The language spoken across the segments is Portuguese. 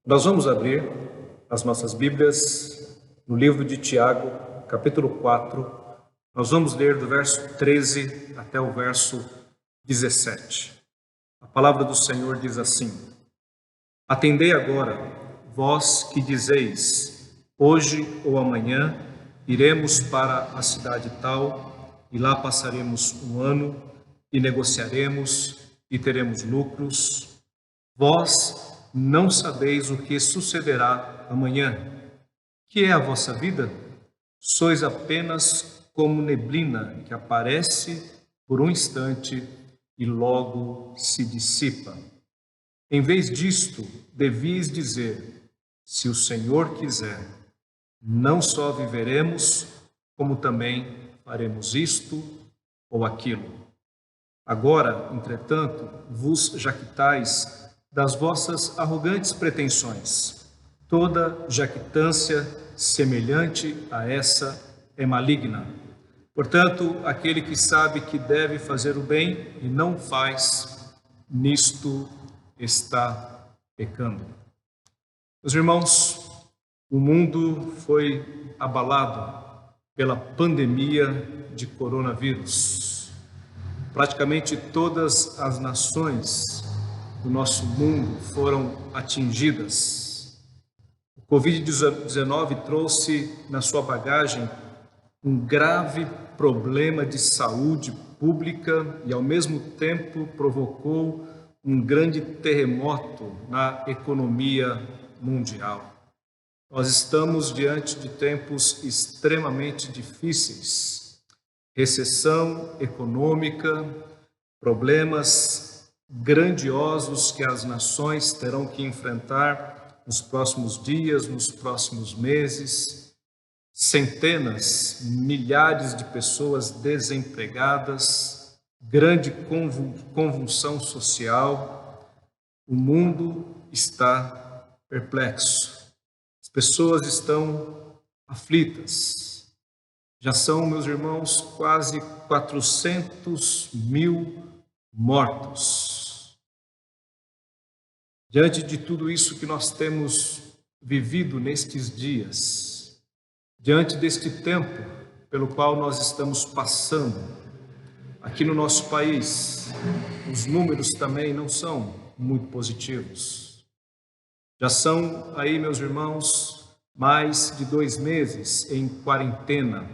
Nós vamos abrir as nossas Bíblias no livro de Tiago, capítulo 4. Nós vamos ler do verso 13 até o verso 17. A palavra do Senhor diz assim: Atendei agora, vós que dizeis, hoje ou amanhã iremos para a cidade tal, e lá passaremos um ano, e negociaremos, e teremos lucros. Vós não sabeis o que sucederá amanhã. Que é a vossa vida? Sois apenas como neblina que aparece por um instante e logo se dissipa. Em vez disto, devias dizer: se o Senhor quiser, não só viveremos, como também faremos isto ou aquilo. Agora, entretanto, vos jactais das vossas arrogantes pretensões. Toda jactância semelhante a essa é maligna. Portanto, aquele que sabe que deve fazer o bem e não faz, nisto está pecando. Meus irmãos, o mundo foi abalado pela pandemia de coronavírus. Praticamente todas as nações do nosso mundo foram atingidas. O Covid-19 trouxe na sua bagagem um grave problema de saúde pública e, ao mesmo tempo, provocou um grande terremoto na economia mundial. Nós estamos diante de tempos extremamente difíceis. Recessão econômica, problemas grandiosos que as nações terão que enfrentar nos próximos dias, nos próximos meses, centenas, milhares de pessoas desempregadas, grande convulsão social. O mundo está perplexo, as pessoas estão aflitas. Já são, meus irmãos, quase 400 mil mortos. Diante de tudo isso que nós temos vivido nestes dias, diante deste tempo pelo qual nós estamos passando aqui no nosso país, os números também não são muito positivos. Já são aí, meus irmãos, mais de 2 meses em quarentena.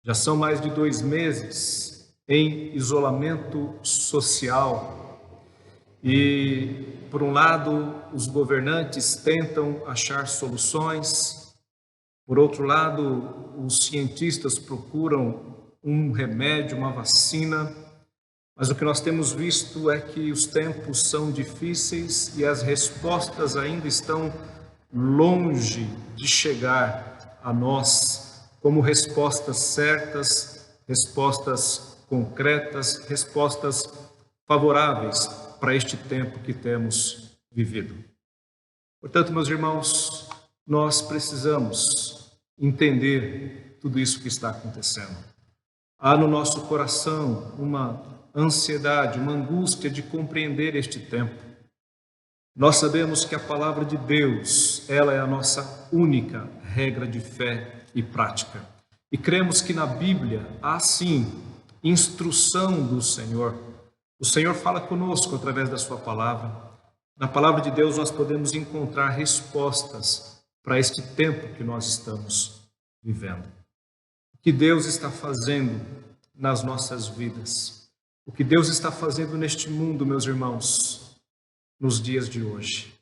Já são mais de 2 meses em isolamento social. E, por um lado, os governantes tentam achar soluções, por outro lado, os cientistas procuram um remédio, uma vacina, mas o que nós temos visto é que os tempos são difíceis e as respostas ainda estão longe de chegar a nós como respostas certas, respostas concretas, respostas favoráveis para este tempo que temos vivido. Portanto, meus irmãos, nós precisamos entender tudo isso que está acontecendo. Há no nosso coração uma ansiedade, uma angústia de compreender este tempo. Nós sabemos que a palavra de Deus, ela é a nossa única regra de fé e prática. E cremos que na Bíblia há sim instrução do Senhor. O Senhor fala conosco através da sua palavra. Na palavra de Deus nós podemos encontrar respostas para este tempo que nós estamos vivendo. O que Deus está fazendo nas nossas vidas? O que Deus está fazendo neste mundo, meus irmãos, nos dias de hoje?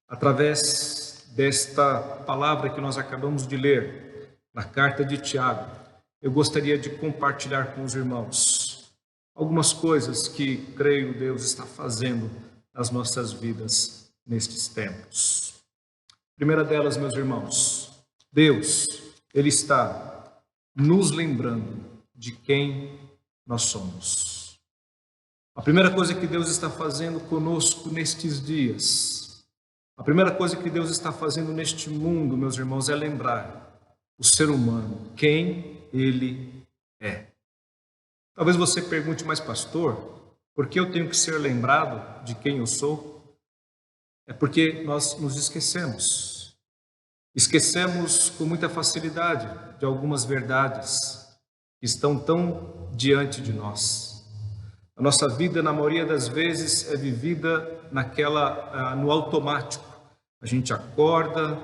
Através desta palavra que nós acabamos de ler, na carta de Tiago, eu gostaria de compartilhar com os irmãos algumas coisas que creio Deus está fazendo nas nossas vidas nestes tempos. A primeira delas, meus irmãos, Deus, Ele está nos lembrando de quem nós somos. A primeira coisa que Deus está fazendo conosco nestes dias, a primeira coisa que Deus está fazendo neste mundo, meus irmãos, é lembrar o ser humano, quem ele é. Talvez você pergunte, mas pastor, por que eu tenho que ser lembrado de quem eu sou? é porque nós nos esquecemos. Esquecemos com muita facilidade de algumas verdades que estão tão diante de nós. A nossa vida, na maioria das vezes, é vivida no automático. A gente acorda,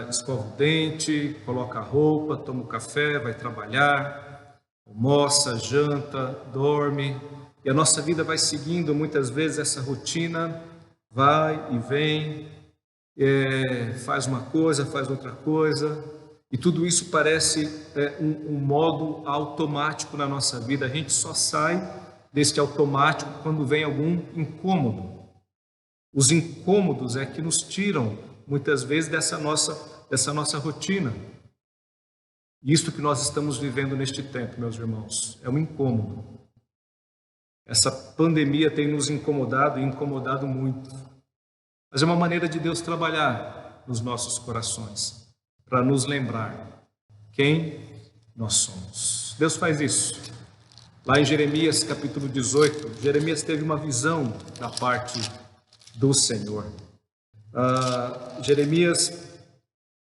escova o dente, coloca a roupa, toma o café, vai trabalhar, almoça, janta, dorme. E a nossa vida vai seguindo muitas vezes essa rotina, vai e vem, faz uma coisa, faz outra coisa. E tudo isso parece um modo automático na nossa vida. A gente só sai deste automático quando vem algum incômodo. Os incômodos é que nos tiram, muitas vezes, dessa nossa rotina. Isto que nós estamos vivendo neste tempo, meus irmãos, é um incômodo. Essa pandemia tem nos incomodado e incomodado muito. Mas é uma maneira de Deus trabalhar nos nossos corações, para nos lembrar quem nós somos. Deus faz isso. Lá em Jeremias capítulo 18, Jeremias teve uma visão da parte do Senhor. Jeremias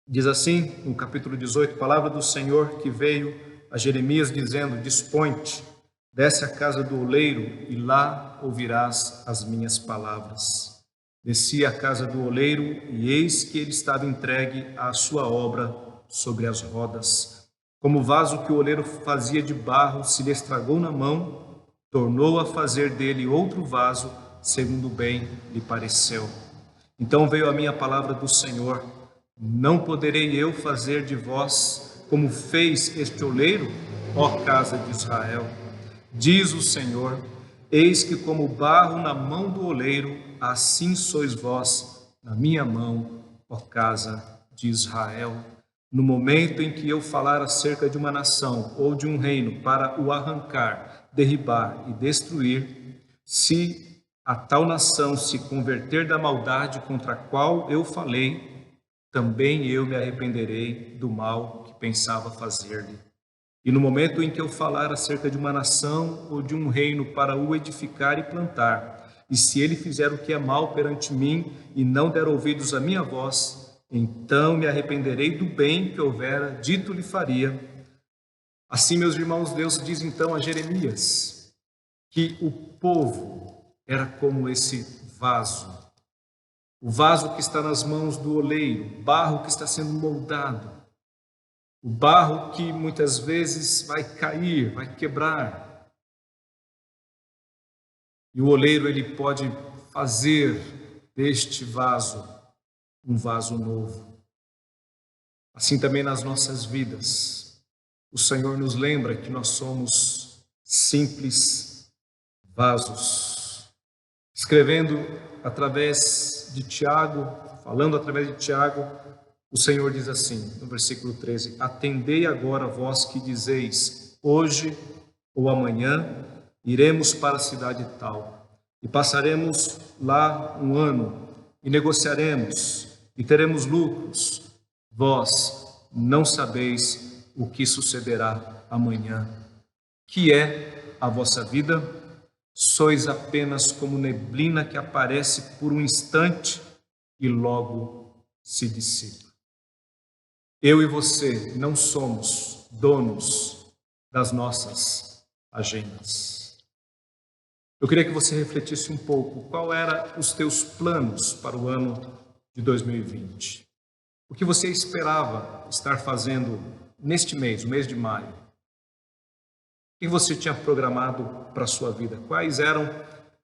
diz assim, no capítulo 18, palavra do Senhor que veio a Jeremias dizendo: dispõe-te, desce à casa do oleiro e lá ouvirás as minhas palavras. Desci à casa do oleiro e eis que ele estava entregue à sua obra sobre as rodas. Como o vaso que o oleiro fazia de barro se lhe estragou na mão, tornou a fazer dele outro vaso, segundo bem lhe pareceu. Então veio a minha palavra do Senhor: não poderei eu fazer de vós como fez este oleiro, ó casa de Israel? Diz o Senhor: eis que como barro na mão do oleiro, assim sois vós na minha mão, ó casa de Israel. No momento em que eu falar acerca de uma nação ou de um reino para o arrancar, derribar e destruir, se a tal nação se converter da maldade contra a qual eu falei, também eu me arrependerei do mal que pensava fazer-lhe. E no momento em que eu falar acerca de uma nação ou de um reino para o edificar e plantar, e se ele fizer o que é mal perante mim e não der ouvidos à minha voz, então me arrependerei do bem que houvera dito lhe faria. Assim, meus irmãos, Deus diz então a Jeremias que o povo era como esse vaso, o vaso que está nas mãos do oleiro, o barro que está sendo moldado, o barro que muitas vezes vai cair, vai quebrar. E o oleiro, ele pode fazer deste vaso um vaso novo. Assim também nas nossas vidas, o Senhor nos lembra que nós somos simples vasos. Escrevendo através de Tiago, falando através de Tiago, o Senhor diz assim, no versículo 13: atendei agora vós que dizeis, hoje ou amanhã iremos para a cidade tal, e passaremos lá um ano, e negociaremos, e teremos lucros. Vós não sabeis o que sucederá amanhã. Que é a vossa vida? Sois apenas como neblina que aparece por um instante e logo se dissipa. Eu e você não somos donos das nossas agendas. Eu queria que você refletisse um pouco qual eram os teus planos para o ano de 2020. O que você esperava estar fazendo neste mês, o mês de maio? O que você tinha programado para a sua vida? Quais eram,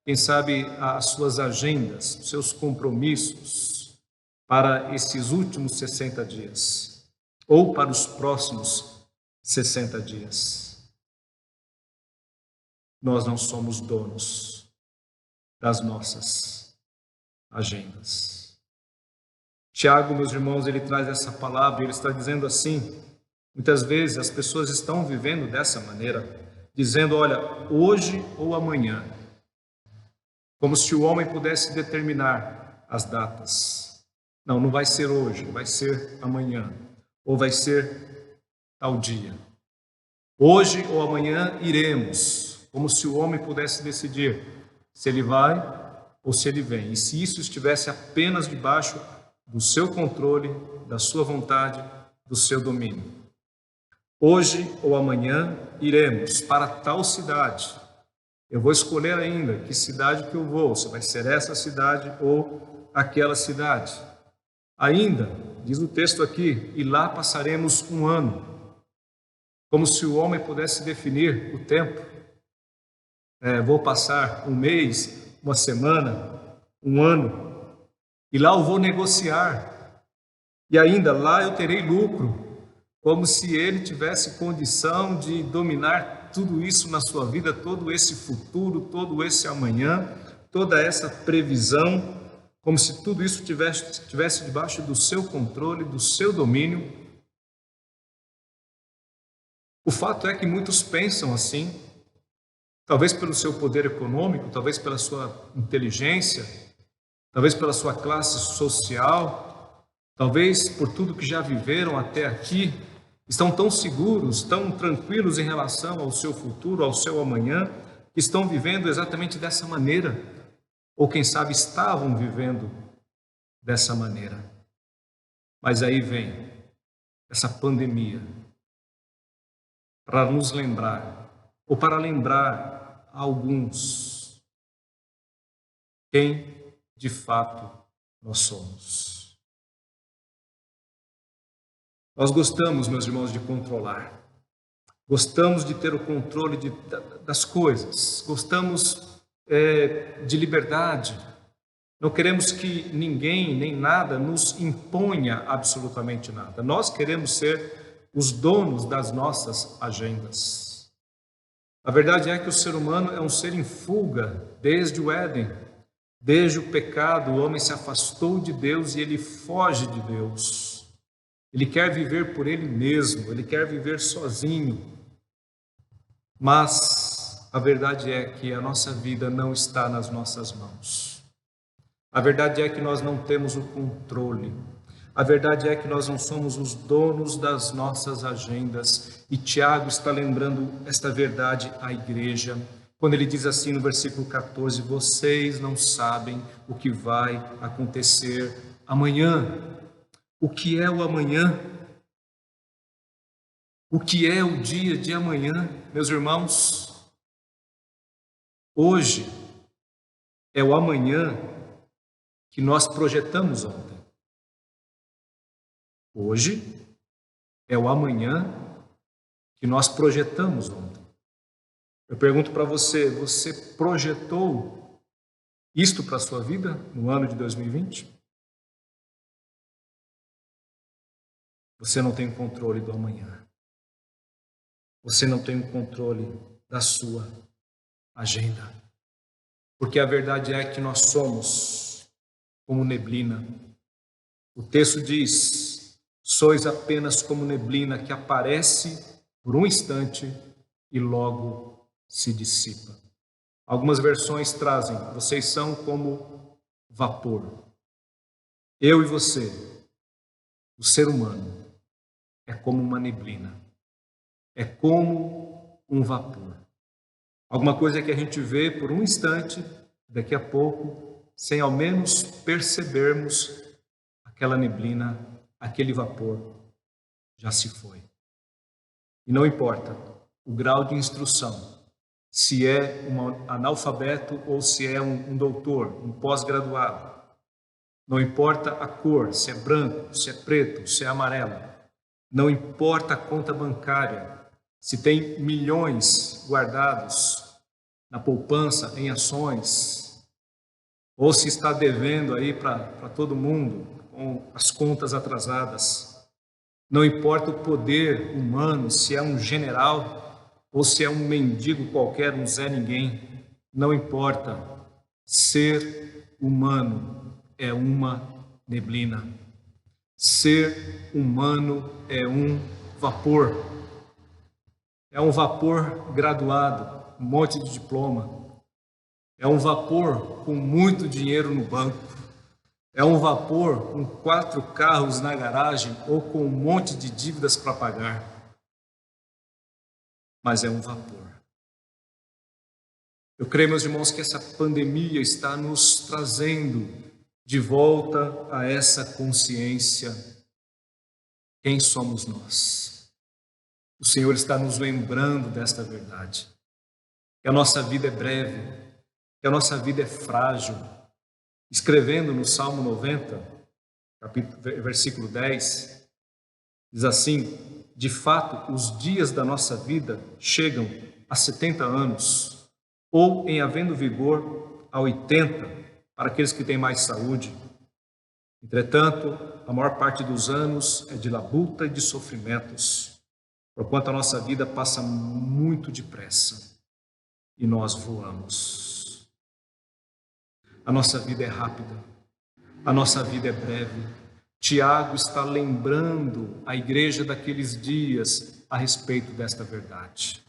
quem sabe, as suas agendas, os seus compromissos para esses últimos 60 dias? Ou para os próximos 60 dias? Nós não somos donos das nossas agendas. Tiago, meus irmãos, ele traz essa palavra, ele está dizendo assim, muitas vezes as pessoas estão vivendo dessa maneira, dizendo, olha, hoje ou amanhã, como se o homem pudesse determinar as datas. Não, não vai ser hoje, vai ser amanhã, ou vai ser tal dia. Hoje ou amanhã iremos, como se o homem pudesse decidir se ele vai ou se ele vem. E se isso estivesse apenas debaixo do seu controle, da sua vontade, do seu domínio. Hoje ou amanhã iremos para tal cidade. Eu vou escolher ainda que cidade que eu vou, se vai ser essa cidade ou aquela cidade. Ainda, diz o texto aqui, e lá passaremos um ano. Como se o homem pudesse definir o tempo. Vou passar um mês, uma semana, um ano, e lá eu vou negociar. E ainda lá eu terei lucro, como se ele tivesse condição de dominar tudo isso na sua vida, todo esse futuro, todo esse amanhã, toda essa previsão, como se tudo isso tivesse debaixo do seu controle, do seu domínio. O fato é que muitos pensam assim, talvez pelo seu poder econômico, talvez pela sua inteligência, talvez pela sua classe social, talvez por tudo que já viveram até aqui, estão tão seguros, tão tranquilos em relação ao seu futuro, ao seu amanhã, que estão vivendo exatamente dessa maneira, ou quem sabe estavam vivendo dessa maneira. Mas aí vem essa pandemia para nos lembrar, ou para lembrar a alguns, quem de fato nós somos. Nós gostamos, meus irmãos, de controlar. Gostamos de ter o controle das coisas. Gostamos de liberdade. Não queremos que ninguém, nem nada, nos imponha absolutamente nada. Nós queremos ser os donos das nossas agendas. A verdade é que o ser humano é um ser em fuga desde o Éden. Desde o pecado, o homem se afastou de Deus e ele foge de Deus. Ele quer viver por ele mesmo, ele quer viver sozinho. Mas a verdade é que a nossa vida não está nas nossas mãos. A verdade é que nós não temos o controle. A verdade é que nós não somos os donos das nossas agendas. E Tiago está lembrando esta verdade à igreja, quando ele diz assim no versículo 14: vocês não sabem o que vai acontecer amanhã. O que é o amanhã? O que é o dia de amanhã, meus irmãos? Hoje é o amanhã que nós projetamos ontem. Hoje é o amanhã que nós projetamos ontem. Eu pergunto para você, você projetou isto para a sua vida no ano de 2020? Você não tem o controle do amanhã. Você não tem o controle da sua agenda. Porque a verdade é que nós somos como neblina. O texto diz: sois apenas como neblina que aparece por um instante e logo se dissipa. Algumas versões trazem: vocês são como vapor. Eu e você, o ser humano, é como uma neblina. É como um vapor. Alguma coisa que a gente vê por um instante, daqui a pouco, sem ao menos percebermos, aquela neblina, aquele vapor, já se foi. E não importa o grau de instrução, se é um analfabeto ou se é um doutor, um pós-graduado. Não importa a cor, se é branco, se é preto, se é amarelo. Não importa a conta bancária, se tem milhões guardados na poupança, em ações, ou se está devendo aí para todo mundo, com as contas atrasadas. Não importa o poder humano, se é um general ou se é um mendigo qualquer, um Zé Ninguém. Não importa. Ser humano é uma neblina. Ser humano é um vapor. É um vapor graduado, um monte de diploma. É um vapor com muito dinheiro no banco. É um vapor com 4 carros na garagem ou com um monte de dívidas para pagar. Mas é um vapor. Eu creio, meus irmãos, que essa pandemia está nos trazendo de volta a essa consciência. Quem somos nós? O Senhor está nos lembrando desta verdade. Que a nossa vida é breve, que a nossa vida é frágil. Escrevendo no Salmo 90, versículo 10, diz assim: de fato, os dias da nossa vida chegam a 70 anos, ou, em havendo vigor, a 80, para aqueles que têm mais saúde. Entretanto, a maior parte dos anos é de labuta e de sofrimentos, porquanto a nossa vida passa muito depressa e nós voamos. A nossa vida é rápida, a nossa vida é breve. Tiago está lembrando a igreja daqueles dias a respeito desta verdade.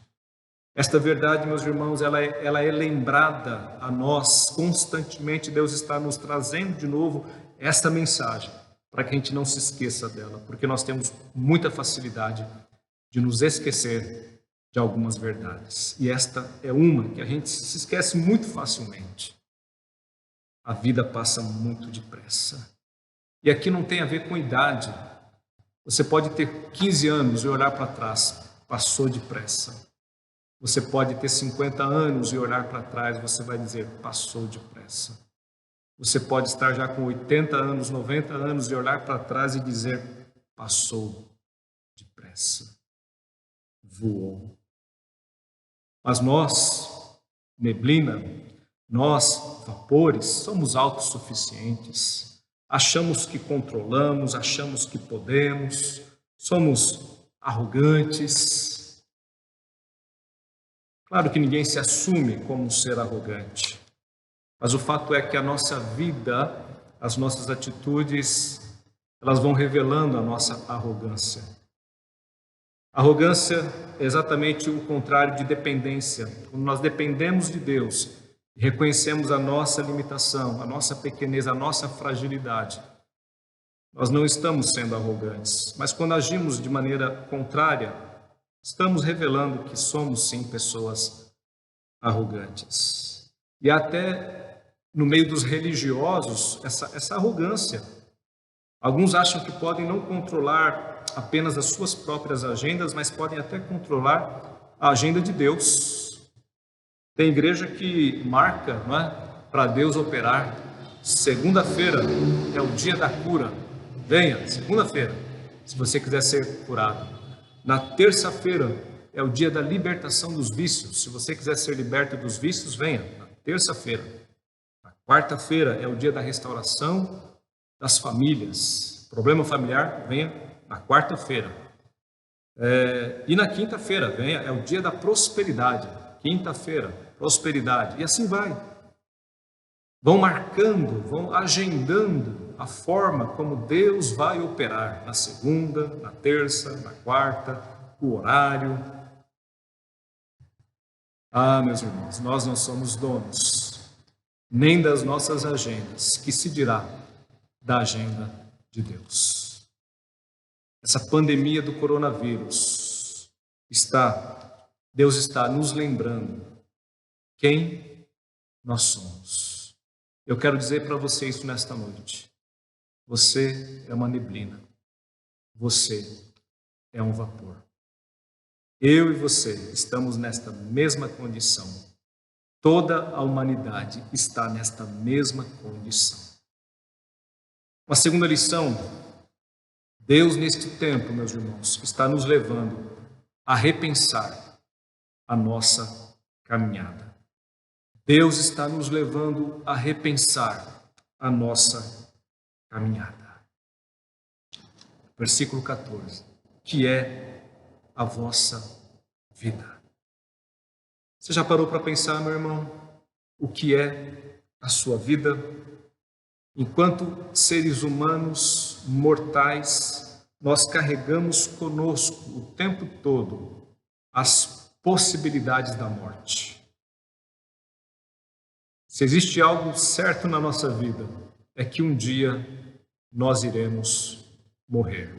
Esta verdade, meus irmãos, ela é lembrada a nós constantemente. Deus está nos trazendo de novo esta mensagem, para que a gente não se esqueça dela, porque nós temos muita facilidade de nos esquecer de algumas verdades. E esta é uma que a gente se esquece muito facilmente. A vida passa muito depressa. E aqui não tem a ver com idade. Você pode ter 15 anos e olhar para trás, passou depressa. Você pode ter 50 anos e olhar para trás, você vai dizer, passou depressa. Você pode estar já com 80 anos, 90 anos e olhar para trás e dizer, passou depressa. Voou. Mas nós, neblina, nós, vapores, somos autossuficientes. Achamos que controlamos, achamos que podemos, somos arrogantes. Claro que ninguém se assume como um ser arrogante, mas o fato é que a nossa vida, as nossas atitudes, elas vão revelando a nossa arrogância. Arrogância é exatamente o contrário de dependência. Quando nós dependemos de Deus, reconhecemos a nossa limitação, a nossa pequenez, a nossa fragilidade, nós não estamos sendo arrogantes, mas quando agimos de maneira contrária, estamos revelando que somos sim pessoas arrogantes. E até no meio dos religiosos, essa arrogância. Alguns acham que podem não controlar apenas as suas próprias agendas, mas podem até controlar a agenda de Deus. Tem igreja que marca, não é, para Deus operar. Segunda-feira é o dia da cura. Venha, segunda-feira, se você quiser ser curado. Na terça-feira é o dia da libertação dos vícios. Se você quiser ser liberto dos vícios, venha, na terça-feira. Na quarta-feira é o dia da restauração das famílias. Problema familiar, venha na quarta-feira. E na quinta-feira, venha, é o dia da prosperidade. Quinta-feira, prosperidade. E assim vai. Vão marcando, vão agendando a forma como Deus vai operar na segunda, na terça, na quarta, o horário. Ah, meus irmãos, nós não somos donos nem das nossas agendas, que se dirá da agenda de Deus. Essa pandemia do coronavírus Deus está nos lembrando quem nós somos. Eu quero dizer para você isso nesta noite. Você é uma neblina. Você é um vapor. Eu e você estamos nesta mesma condição. Toda a humanidade está nesta mesma condição. Uma segunda lição, Deus neste tempo, meus irmãos, está nos levando a repensar a nossa caminhada. Deus está nos levando a repensar a nossa caminhada. Versículo 14, que é a vossa vida. Você já parou para pensar, meu irmão, o que é a sua vida? Enquanto seres humanos mortais, nós carregamos conosco o tempo todo as possibilidades da morte. Se existe algo certo na nossa vida, é que um dia nós iremos morrer.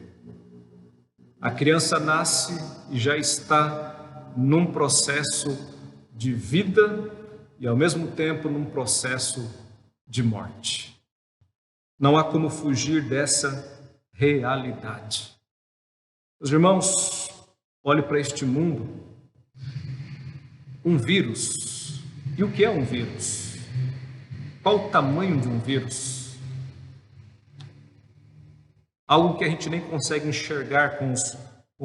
A criança nasce e já está num processo de vida e ao mesmo tempo num processo de morte. Não há como fugir dessa realidade. Meus irmãos, olhe para este mundo, um vírus. E o que é um vírus? Qual o tamanho de um vírus? Algo que a gente nem consegue enxergar com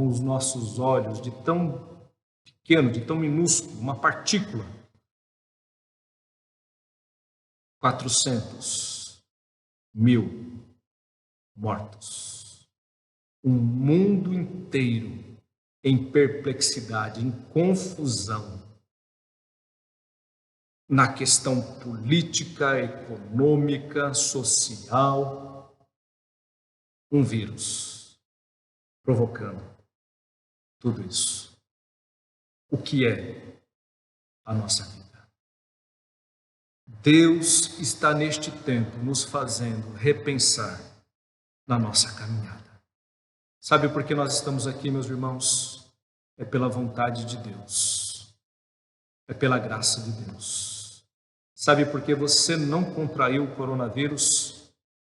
os nossos olhos, de tão pequeno, de tão minúsculo, uma partícula. 400.000 mortos. Um mundo inteiro em perplexidade, em confusão, na questão política, econômica, social. Um vírus provocando tudo isso. O que é a nossa vida? Deus está neste tempo nos fazendo repensar na nossa caminhada. Sabe por que nós estamos aqui, meus irmãos? É pela vontade de Deus. É pela graça de Deus. Sabe por que você não contraiu o coronavírus?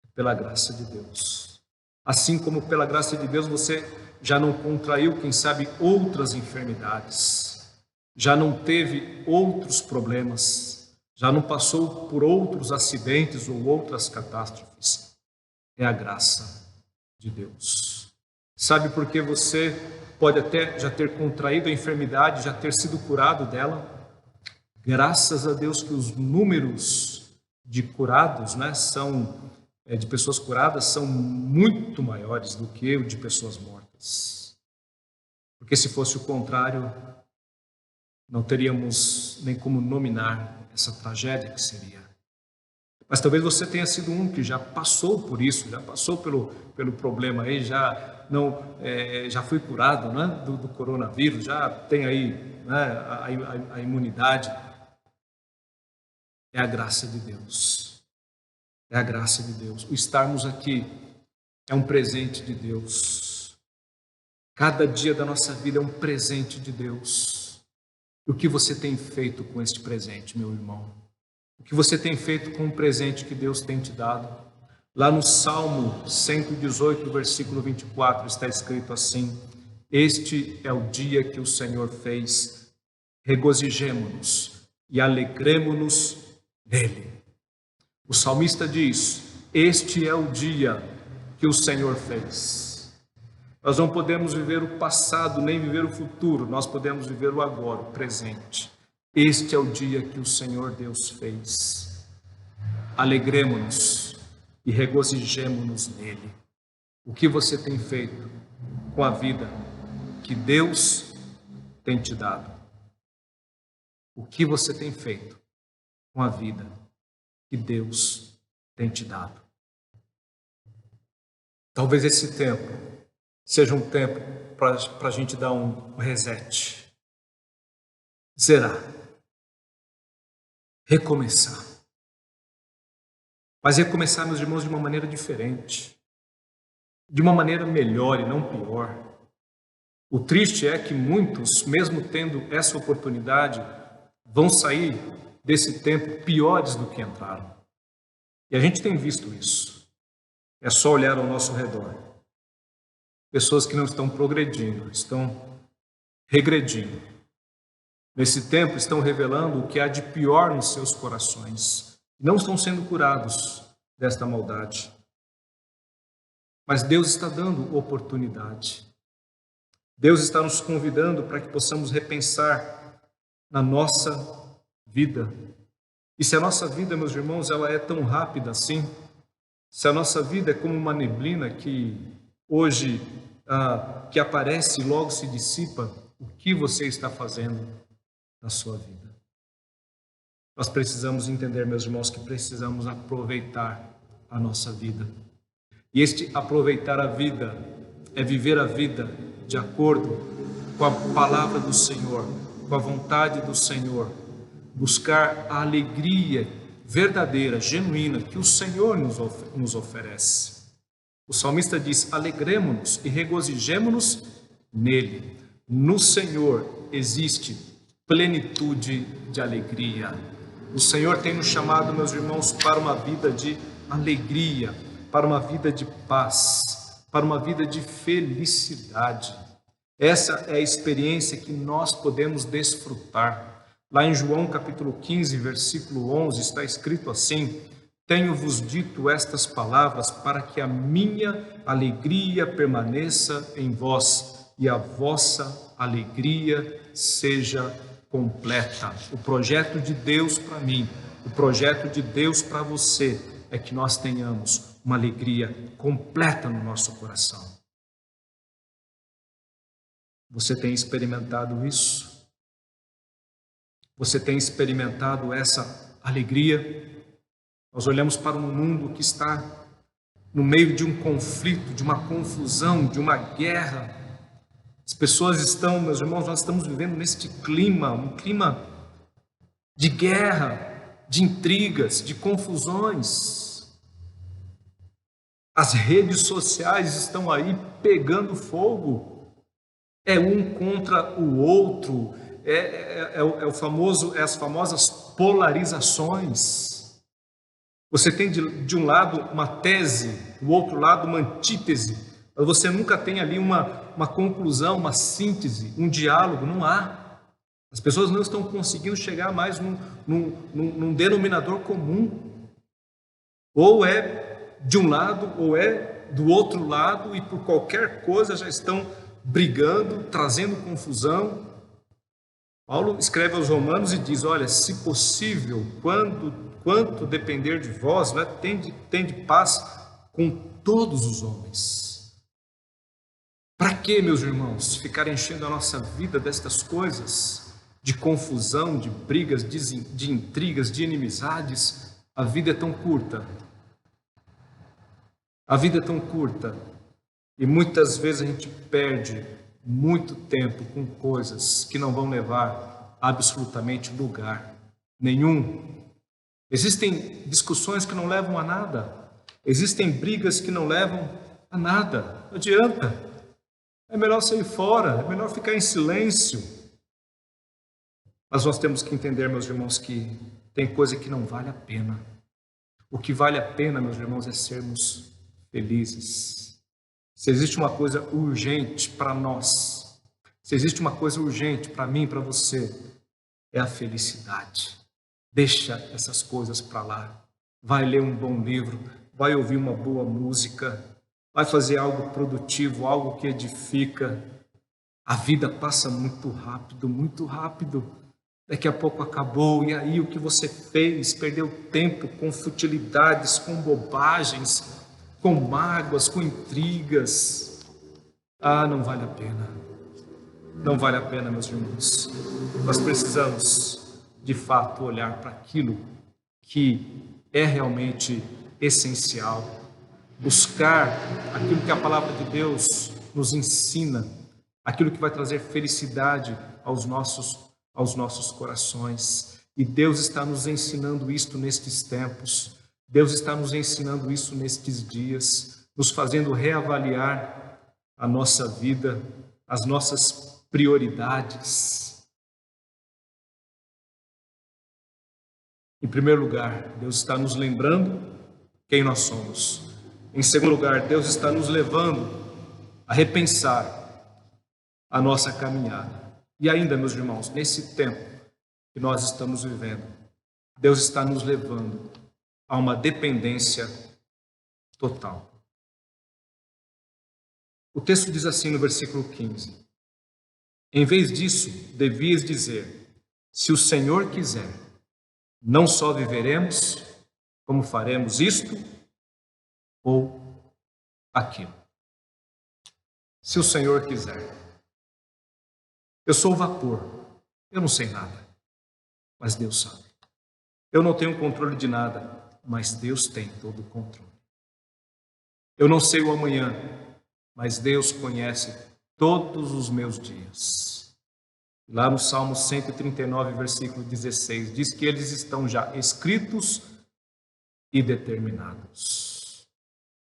É pela graça de Deus. Assim como pela graça de Deus você já não contraiu, quem sabe, outras enfermidades. Já não teve outros problemas. Já não passou por outros acidentes ou outras catástrofes. É a graça de Deus. Sabe por que você pode até já ter contraído a enfermidade, já ter sido curado dela? Graças a Deus que os números de curados, de pessoas curadas, são muito maiores do que o de pessoas mortas. Porque se fosse o contrário, não teríamos nem como nominar essa tragédia que seria. Mas talvez você tenha sido um que já passou por isso, já passou pelo problema aí, já foi curado, né, do coronavírus, já tem aí, né, a imunidade. É a graça de Deus. É a graça de Deus. O estarmos aqui é um presente de Deus. Cada dia da nossa vida é um presente de Deus. E o que você tem feito com este presente, meu irmão? O que você tem feito com o presente que Deus tem te dado? Lá no Salmo 118, versículo 24, está escrito assim: este é o dia que o Senhor fez, regozijemo-nos e alegremo-nos nele. O salmista diz: este é o dia que o Senhor fez. Nós não podemos viver o passado, nem viver o futuro, nós podemos viver o agora, o presente. Este é o dia que o Senhor Deus fez. Alegremo-nos e regozijemo-nos nele. O que você tem feito com a vida que Deus tem te dado? O que você tem feito com a vida que Deus tem te dado? Talvez esse tempo seja um tempo para a gente dar um reset, zerar, recomeçar. Mas recomeçar, meus irmãos, de uma maneira diferente, de uma maneira melhor e não pior. O triste é que muitos, mesmo tendo essa oportunidade, vão sair desse tempo piores do que entraram. E a gente tem visto isso. É só olhar ao nosso redor. Pessoas que não estão progredindo, estão regredindo. Nesse tempo estão revelando o que há de pior nos seus corações. Não estão sendo curados desta maldade. Mas Deus está dando oportunidade. Deus está nos convidando para que possamos repensar na nossa vida. E se a nossa vida, meus irmãos, ela é tão rápida assim, se a nossa vida é como uma neblina que hoje que aparece e logo se dissipa, o que você está fazendo na sua vida? Nós precisamos entender, meus irmãos, que precisamos aproveitar a nossa vida. E este aproveitar a vida é viver a vida de acordo com a palavra do Senhor, com a vontade do Senhor, buscar a alegria verdadeira, genuína, que o Senhor nos oferece. O salmista diz: alegremo-nos e regozijemo-nos nele. No Senhor existe plenitude de alegria. O Senhor tem nos chamado, meus irmãos, para uma vida de alegria, para uma vida de paz, para uma vida de felicidade. Essa é a experiência que nós podemos desfrutar. Lá em João capítulo 15, versículo 11, está escrito assim: tenho-vos dito estas palavras para que a minha alegria permaneça em vós e a vossa alegria seja completa. O projeto de Deus para mim, o projeto de Deus para você é que nós tenhamos uma alegria completa no nosso coração. Você tem experimentado isso? Você tem experimentado essa alegria? Nós olhamos para um mundo que está no meio de um conflito, de uma confusão, de uma guerra. As pessoas estão, meus irmãos, nós estamos vivendo neste clima, um clima de guerra, de intrigas, de confusões. As redes sociais estão aí pegando fogo. É um contra o outro, as famosas polarizações. Você tem de um lado uma tese, do outro lado uma antítese, mas você nunca tem ali uma conclusão, uma síntese, um diálogo, não há. As pessoas não estão conseguindo chegar mais num denominador comum. Ou é de um lado, ou é do outro lado, e por qualquer coisa já estão brigando, trazendo confusão. Paulo escreve aos Romanos e diz: olha, se possível, quanto depender de vós, tende paz com todos os homens. Para que, meus irmãos, ficar enchendo a nossa vida destas coisas, de confusão, de brigas, de intrigas, de inimizades? A vida é tão curta. A vida é tão curta. E muitas vezes a gente perde muito tempo com coisas que não vão levar absolutamente lugar nenhum. Existem discussões que não levam a nada. Existem brigas que não levam a nada. Não adianta. É melhor sair fora, é melhor ficar em silêncio. Mas nós temos que entender, meus irmãos, que tem coisa que não vale a pena. O que vale a pena, meus irmãos, é sermos felizes. Se existe uma coisa urgente para nós, se existe uma coisa urgente para mim e para você, é a felicidade. Deixa essas coisas para lá. Vai ler um bom livro, vai ouvir uma boa música, vai fazer algo produtivo, algo que edifica. A vida passa muito rápido, muito rápido. Daqui a pouco acabou, e aí o que você fez? Perdeu tempo com futilidades, com bobagens, com mágoas, com intrigas. Não vale a pena. Não vale a pena, meus irmãos. Nós precisamos, de fato, olhar para aquilo que é realmente essencial. Buscar aquilo que a palavra de Deus nos ensina, aquilo que vai trazer felicidade aos nossos corações. E Deus está nos ensinando isto nestes tempos. Deus está nos ensinando isso nestes dias, nos fazendo reavaliar a nossa vida, as nossas prioridades. Em primeiro lugar, Deus está nos lembrando quem nós somos. Em segundo lugar, Deus está nos levando a repensar a nossa caminhada. E ainda, meus irmãos, nesse tempo que nós estamos vivendo, Deus está nos levando a uma dependência total. O texto diz assim no versículo 15: em vez disso, devias dizer: se o Senhor quiser, não só viveremos, como faremos isto ou aquilo. Se o Senhor quiser. Eu sou o vapor, eu não sei nada, mas Deus sabe. Eu não tenho controle de nada, mas Deus tem todo o controle. Eu não sei o amanhã, mas Deus conhece todos os meus dias. Lá no Salmo 139, versículo 16, diz que eles estão já escritos e determinados.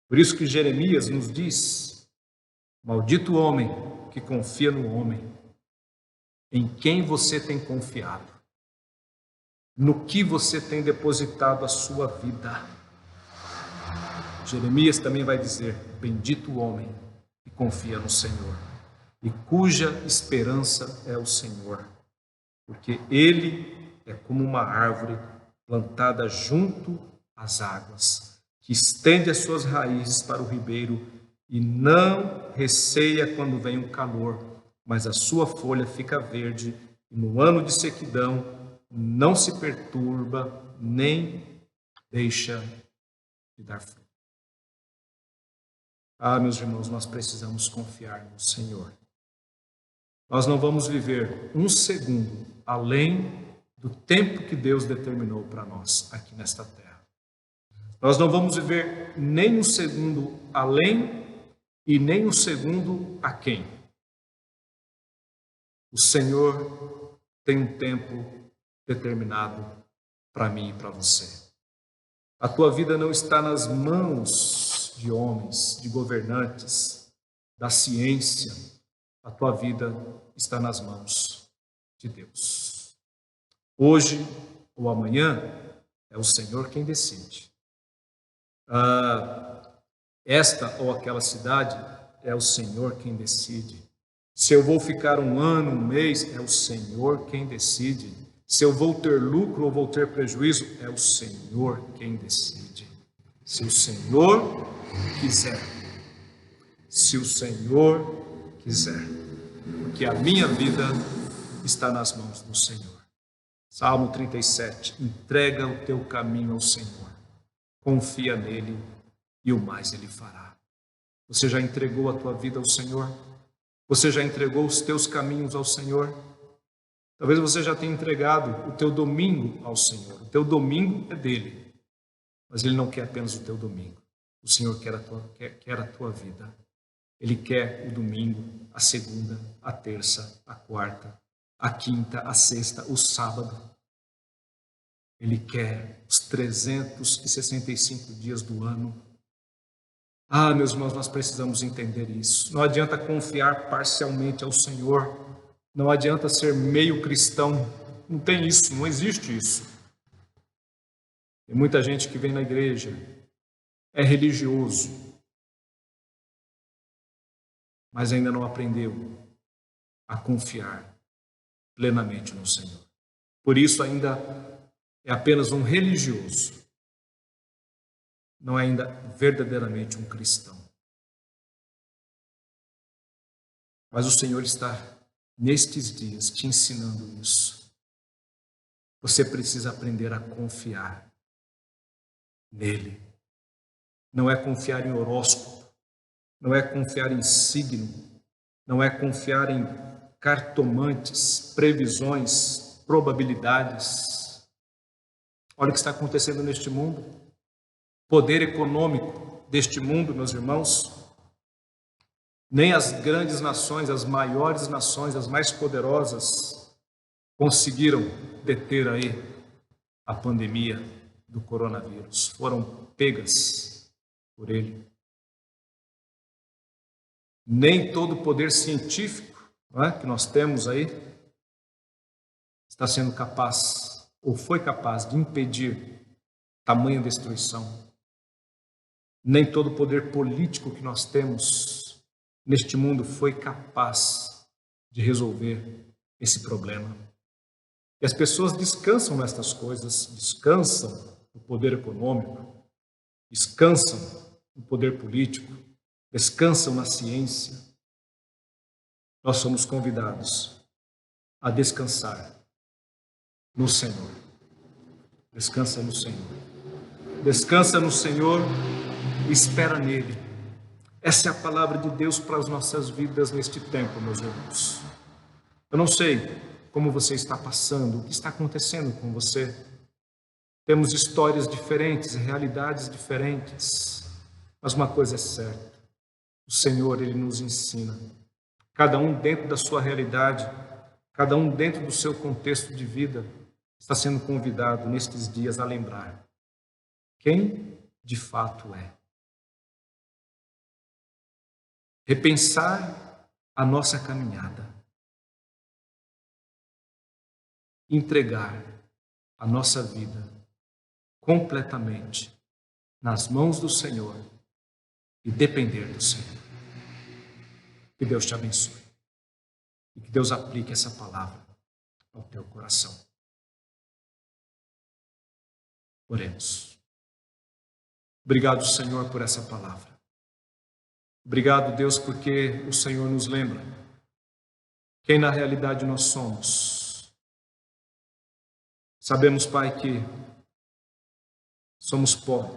Por isso que Jeremias nos diz: maldito o homem que confia no homem. Em quem você tem confiado? no que você tem depositado a sua vida. Jeremias também vai dizer: bendito o homem que confia no Senhor e cuja esperança é o Senhor, porque ele é como uma árvore plantada junto às águas, que estende as suas raízes para o ribeiro e não receia quando vem o calor, mas a sua folha fica verde, e no ano de sequidão não se perturba, nem deixa de dar fruto. Ah, meus irmãos, nós precisamos confiar no Senhor. Nós não vamos viver um segundo além do tempo que Deus determinou para nós aqui nesta terra. Nós não vamos viver nem um segundo além e nem um segundo aquém. O Senhor tem um tempo determinado para mim e para você. A tua vida não está nas mãos de homens, de governantes, da ciência. A tua vida está nas mãos de Deus. Hoje ou amanhã é o Senhor quem decide. Esta ou aquela cidade é o Senhor quem decide. Se eu vou ficar um ano, um mês, é o Senhor quem decide. Se eu vou ter lucro ou vou ter prejuízo, é o Senhor quem decide. Se o Senhor quiser. Se o Senhor quiser. Porque a minha vida está nas mãos do Senhor. Salmo 37. Entrega o teu caminho ao Senhor. Confia nele e o mais ele fará. Você já entregou a tua vida ao Senhor? Você já entregou os teus caminhos ao Senhor? Talvez você já tenha entregado o teu domingo ao Senhor. O teu domingo é dele, mas ele não quer apenas o teu domingo. O Senhor quer a tua vida. Ele quer o domingo, a segunda, a terça, a quarta, a quinta, a sexta, o sábado. Ele quer os 365 dias do ano. Ah, meus irmãos, nós precisamos entender isso. Não adianta confiar parcialmente ao Senhor. Não adianta ser meio cristão. Não tem isso, não existe isso. Tem muita gente que vem na igreja, é religioso, mas ainda não aprendeu a confiar plenamente no Senhor. Por isso ainda é apenas um religioso. Não é ainda verdadeiramente um cristão. Mas o Senhor está, nestes dias, te ensinando isso. Você precisa aprender a confiar nele. Não é confiar em horóscopo, não é confiar em signo, não é confiar em cartomantes, previsões, probabilidades. Olha o que está acontecendo neste mundo. Poder econômico deste mundo, meus irmãos, nem as grandes nações, as maiores nações, as mais poderosas, conseguiram deter aí a pandemia do coronavírus. Foram pegas por ele. Nem todo o poder científico, não é, que nós temos aí está sendo capaz, ou foi capaz, de impedir tamanha destruição. Nem todo o poder político que nós temos neste mundo foi capaz de resolver esse problema. E as pessoas descansam nestas coisas, descansam no poder econômico, descansam no poder político, descansam na ciência. Nós somos convidados a descansar no Senhor. Descansa no Senhor. Descansa no Senhor e espera nele. Essa é a palavra de Deus para as nossas vidas neste tempo, meus irmãos. Eu não sei como você está passando, o que está acontecendo com você. Temos histórias diferentes, realidades diferentes, mas uma coisa é certa: o Senhor, ele nos ensina, cada um dentro da sua realidade, cada um dentro do seu contexto de vida, está sendo convidado nestes dias a lembrar quem de fato é. Repensar a nossa caminhada. Entregar a nossa vida completamente nas mãos do Senhor e depender do Senhor. Que Deus te abençoe e que Deus aplique essa palavra ao teu coração. Oremos. Obrigado, Senhor, por essa palavra. Obrigado, Deus, porque o Senhor nos lembra quem na realidade nós somos. Sabemos, Pai, que somos pó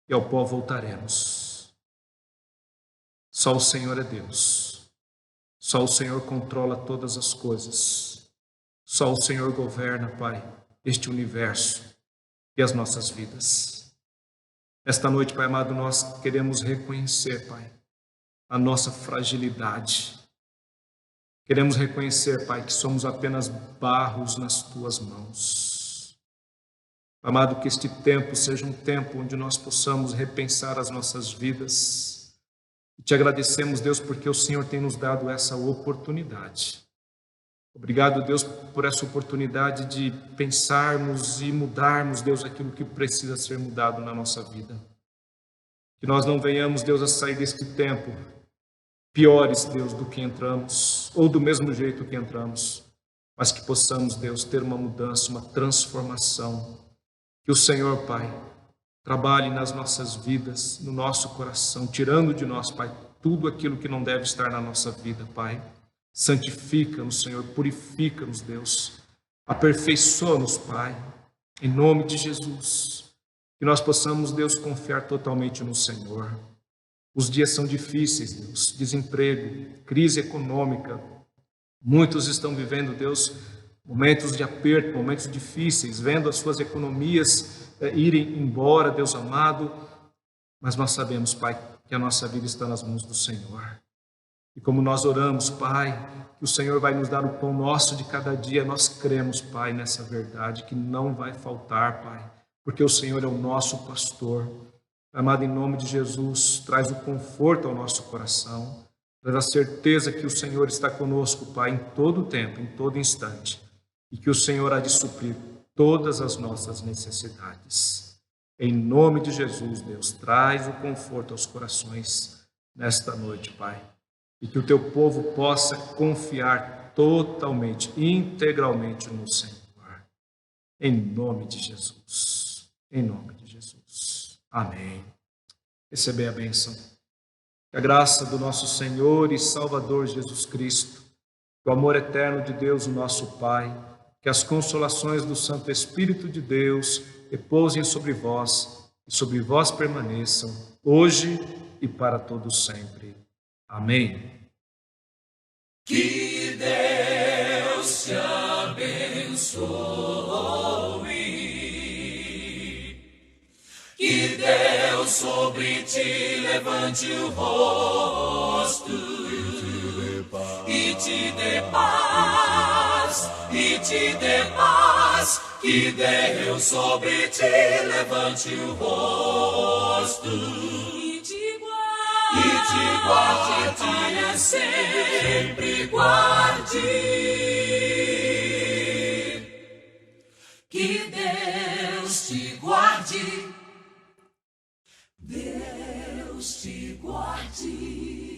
e ao pó voltaremos. Só o Senhor é Deus. Só o Senhor controla todas as coisas. Só o Senhor governa, Pai, este universo e as nossas vidas. Esta noite, Pai amado, nós queremos reconhecer, Pai, a nossa fragilidade. Queremos reconhecer, Pai, que somos apenas barros nas Tuas mãos. Amado, que este tempo seja um tempo onde nós possamos repensar as nossas vidas. E te agradecemos, Deus, porque o Senhor tem nos dado essa oportunidade. Obrigado, Deus, por essa oportunidade de pensarmos e mudarmos, Deus, aquilo que precisa ser mudado na nossa vida. Que nós não venhamos, Deus, a sair deste tempo piores, Deus, do que entramos, ou do mesmo jeito que entramos, mas que possamos, Deus, ter uma mudança, uma transformação. Que o Senhor, Pai, trabalhe nas nossas vidas, no nosso coração, tirando de nós, Pai, tudo aquilo que não deve estar na nossa vida, Pai. Santifica-nos, Senhor, purifica-nos, Deus, aperfeiçoa-nos, Pai, em nome de Jesus. Que nós possamos, Deus, confiar totalmente no Senhor. Os dias são difíceis, Deus, desemprego, crise econômica. Muitos estão vivendo, Deus, momentos de aperto, momentos difíceis, vendo as suas economias irem embora, Deus amado. Mas nós sabemos, Pai, que a nossa vida está nas mãos do Senhor. E como nós oramos, Pai, que o Senhor vai nos dar o pão nosso de cada dia, nós cremos, Pai, nessa verdade que não vai faltar, Pai, porque o Senhor é o nosso pastor. Amado, em nome de Jesus, traz o conforto ao nosso coração, traz a certeza que o Senhor está conosco, Pai, em todo o tempo, em todo instante, e que o Senhor há de suprir todas as nossas necessidades. Em nome de Jesus, Deus, traz o conforto aos corações nesta noite, Pai, e que o teu povo possa confiar totalmente, integralmente no Senhor. Em nome de Jesus. Em nome de Jesus. Amém. Receber a bênção. Que a graça do nosso Senhor e Salvador Jesus Cristo, o amor eterno de Deus, o nosso Pai, que as consolações do Santo Espírito de Deus repousem sobre vós e sobre vós permaneçam, hoje e para todos sempre. Amém. Que Deus te abençoe. Que Deus sobre ti levante o rosto e te dê paz, e te dê paz. Que Deus sobre ti levante o rosto e te guarde, sempre guarde. Que Deus te guarde. Deus te guarde.